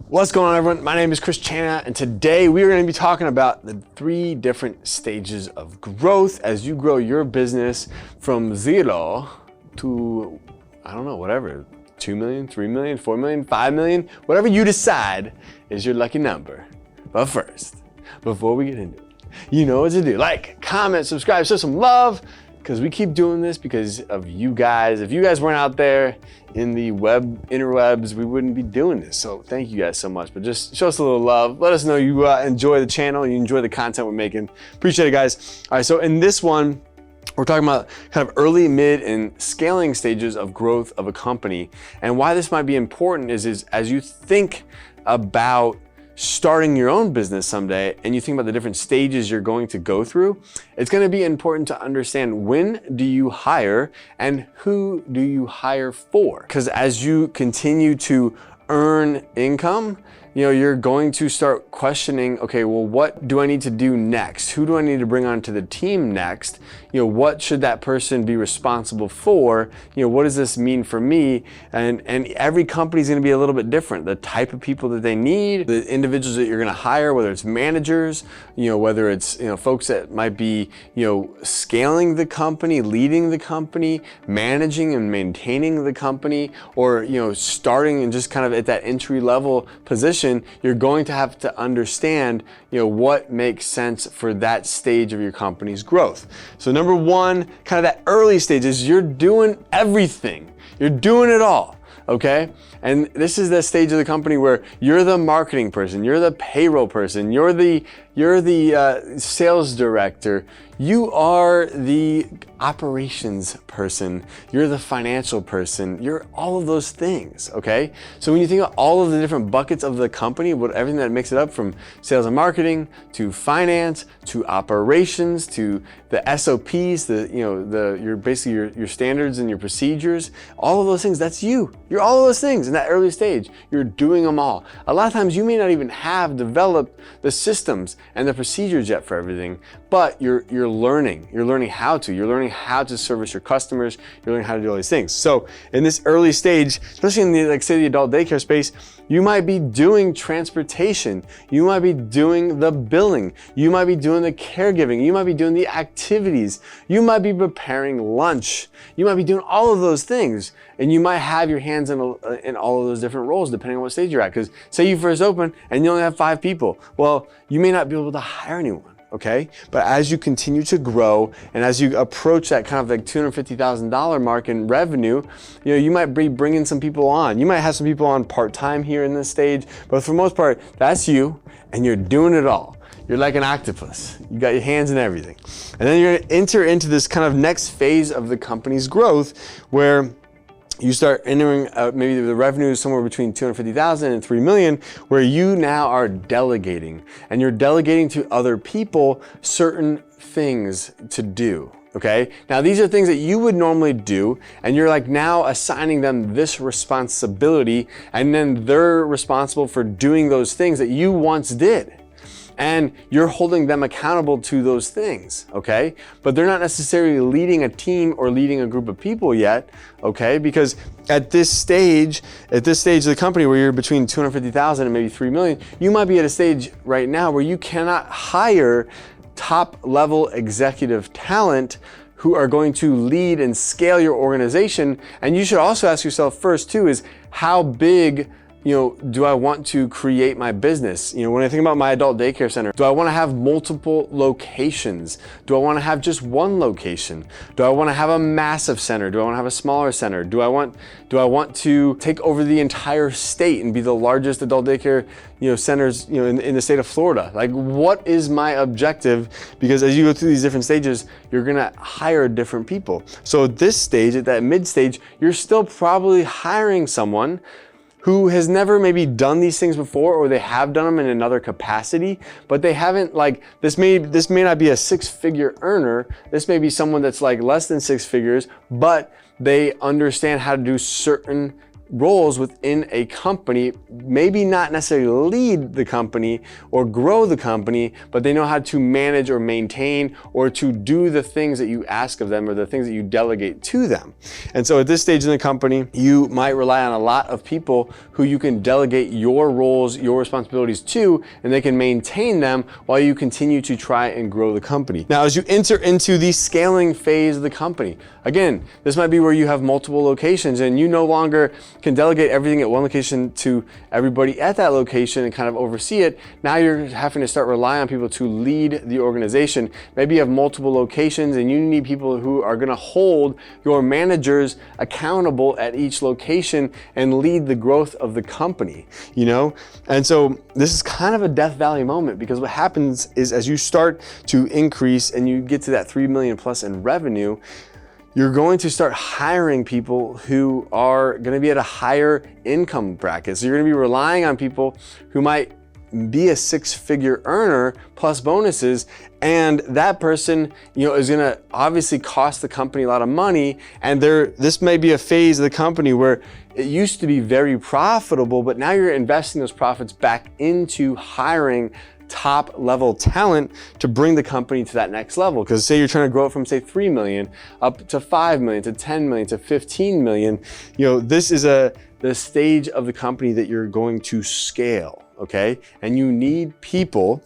What's going on, everyone? My name is Chris Chana, and today we are going to be talking about the 3 different stages of growth as you grow your business from 0 to, I don't know, whatever, 2 million, 3 million, 4 million, 5 million, whatever you decide is your lucky number. But first, before we get into it, you know what to do. Like, comment, subscribe, show some love, because we keep doing this because of you guys. If you guys weren't out there in the interwebs, we wouldn't be doing this. So thank you guys so much. But just show us a little love. Let us know you enjoy the channel, you enjoy the content we're making. Appreciate it, guys. All right, so in this one, we're talking about kind of early, mid, and scaling stages of growth of a company. And why this might be important is as you think about starting your own business someday and you think about the different stages you're going to go through, it's going to be important to understand when do you hire and who do you hire for. Because as you continue to earn income, you're going to start questioning, okay, well, what do I need to do next? Who do I need to bring onto the team next? What should that person be responsible for? What does this mean for me? And every company is going to be a little bit different. The type of people that they need, the individuals that you're going to hire, whether it's managers, whether it's, folks that might be, scaling the company, leading the company, managing and maintaining the company, or, starting and just kind of at that entry level position. You're going to have to understand, what makes sense for that stage of your company's growth. So number one, kind of that early stage is you're doing everything. You're doing it all. Okay? And this is the stage of the company where you're the marketing person, you're the payroll person, you're the sales director, you are the operations person, you're the financial person, you're all of those things, okay? So when you think of all of the different buckets of the company, everything that makes it up, from sales and marketing to finance to operations to the SOPs, your standards and your procedures, all of those things, that's you. You're all of those things in that early stage. You're doing them all. A lot of times you may not even have developed the systems and the procedures yet for everything, but you're learning. You're learning how to. You're learning how to service your customers. You're learning how to do all these things. So in this early stage, especially in the the adult daycare space, you might be doing transportation. You might be doing the billing. You might be doing the caregiving. You might be doing the activities. You might be preparing lunch. You might be doing all of those things. And you might have your hands in all of those different roles depending on what stage you're at. Because say you first open and you only have 5 people. Well, you may not be able to hire anyone. Okay, but as you continue to grow and as you approach that kind of like $250,000 mark in revenue, you might be bringing some people on. You might have some people on part-time here in this stage, but for the most part, that's you, and you're doing it all. You're like an octopus. You got your hands in everything. And then you're going to enter into this kind of next phase of the company's growth where you start entering maybe the revenue is somewhere between 250,000 and 3 million, where you now are delegating, and you're delegating to other people certain things to do. Okay, now these are things that you would normally do, and you're like now assigning them this responsibility, and then they're responsible for doing those things that you once did. And you're holding them accountable to those things, okay? But they're not necessarily leading a team or leading a group of people yet, okay? Because at this stage of the company where you're between 250,000 and maybe 3 million, you might be at a stage right now where you cannot hire top level executive talent who are going to lead and scale your organization. And you should also ask yourself first too, is how big do I want to create my business? When I think about my adult daycare center, do I want to have multiple locations? Do I want to have just one location? Do I want to have a massive center? Do I want to have a smaller center? Do I want to take over the entire state and be the largest adult daycare centers in the state of Florida? Like, what is my objective? Because as you go through these different stages, you're gonna hire different people. So at this stage, at that mid stage, you're still probably hiring someone who has never maybe done these things before, or they have done them in another capacity, but they haven't, like, this may not be a 6-figure earner. This may be someone that's like less than 6 figures, but they understand how to do certain roles within a company, maybe not necessarily lead the company or grow the company, but they know how to manage or maintain or to do the things that you ask of them or the things that you delegate to them. And so at this stage in the company, you might rely on a lot of people who you can delegate your roles, your responsibilities to, and they can maintain them while you continue to try and grow the company. Now, as you enter into the scaling phase of the company, again, this might be where you have multiple locations and you no longer can delegate everything at one location to everybody at that location and kind of oversee it. Now you're having to start relying on people to lead the organization. Maybe you have multiple locations and you need people who are going to hold your managers accountable at each location and lead the growth of the company, you know? And so this is kind of a Death Valley moment, because what happens is as you start to increase and you get to that 3 million plus in revenue, you're going to start hiring people who are going to be at a higher income bracket. So you're going to be relying on people who might be a 6-figure earner plus bonuses, and that person, you know, is going to obviously cost the company a lot of money. And this may be a phase of the company where it used to be very profitable, but now you're investing those profits back into hiring top level talent to bring the company to that next level. Because say you're trying to grow it from say 3 million up to 5 million to 10 million to 15 million, you know, this is the stage of the company that you're going to scale, okay? And you need people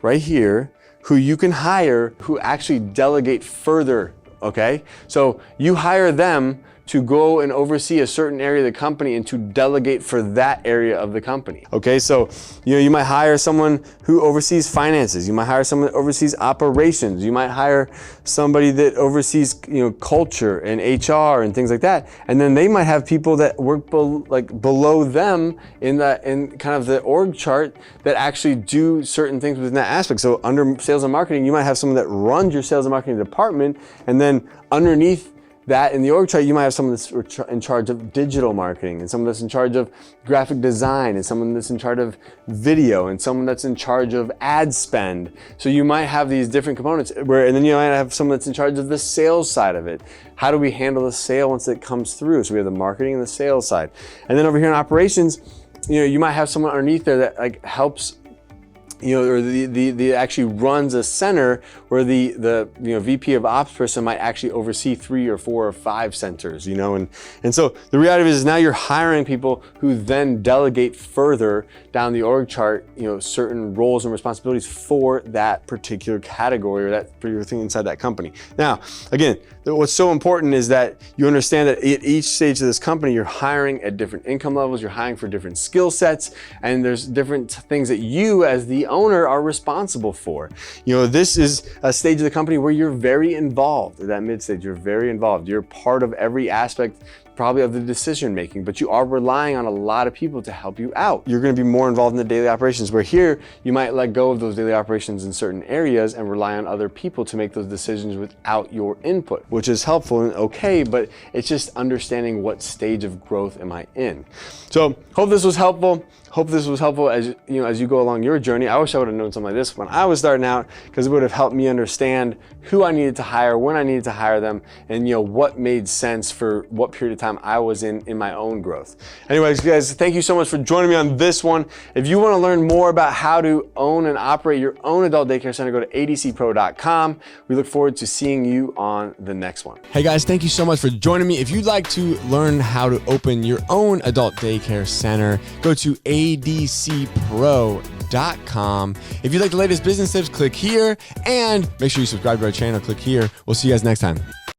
right here who you can hire who actually delegate further, okay? So you hire them to go and oversee a certain area of the company and to delegate for that area of the company. Okay, so you might hire someone who oversees finances. You might hire someone that oversees operations. You might hire somebody that oversees culture and HR and things like that. And then they might have people that work below them in kind of the org chart that actually do certain things within that aspect. So under sales and marketing, you might have someone that runs your sales and marketing department, and then underneath that in the org chart, you might have someone that's in charge of digital marketing, and someone that's in charge of graphic design, and someone that's in charge of video, and someone that's in charge of ad spend. So you might have these different components and then you might have someone that's in charge of the sales side of it. How do we handle the sale once it comes through? So we have the marketing and the sales side. And then over here in operations, you might have someone underneath there that helps, or the actually runs a center where the VP of ops person might actually oversee 3 or 4 or 5 centers, and so the reality is now you're hiring people who then delegate further down the org chart, certain roles and responsibilities for that particular category or that particular thing inside that company. Now, again, what's so important is that you understand that at each stage of this company, you're hiring at different income levels, you're hiring for different skill sets, and there's different things that you as the owner are responsible for. This is a stage of the company where you're very involved. At that mid stage, you're very involved. You're part of every aspect probably of the decision making, but you are relying on a lot of people to help you out. You're going to be more involved in the daily operations, where here you might let go of those daily operations in certain areas and rely on other people to make those decisions without your input, which is helpful and okay, but it's just understanding what stage of growth am I in. So hope this was helpful. Hope this was helpful as you go along your journey. I wish I would have known something like this when I was starting out, because it would have helped me understand who I needed to hire, when I needed to hire them, and what made sense for what period of time I was in my own growth. Anyways, guys, thank you so much for joining me on this one. If you want to learn more about how to own and operate your own adult daycare center, go to adcpro.com. We look forward to seeing you on the next one. Hey guys, thank you so much for joining me. If you'd like to learn how to open your own adult daycare center, go to adcpro.com. If you'd like the latest business tips, click here, and make sure you subscribe to our channel. Click here. We'll see you guys next time.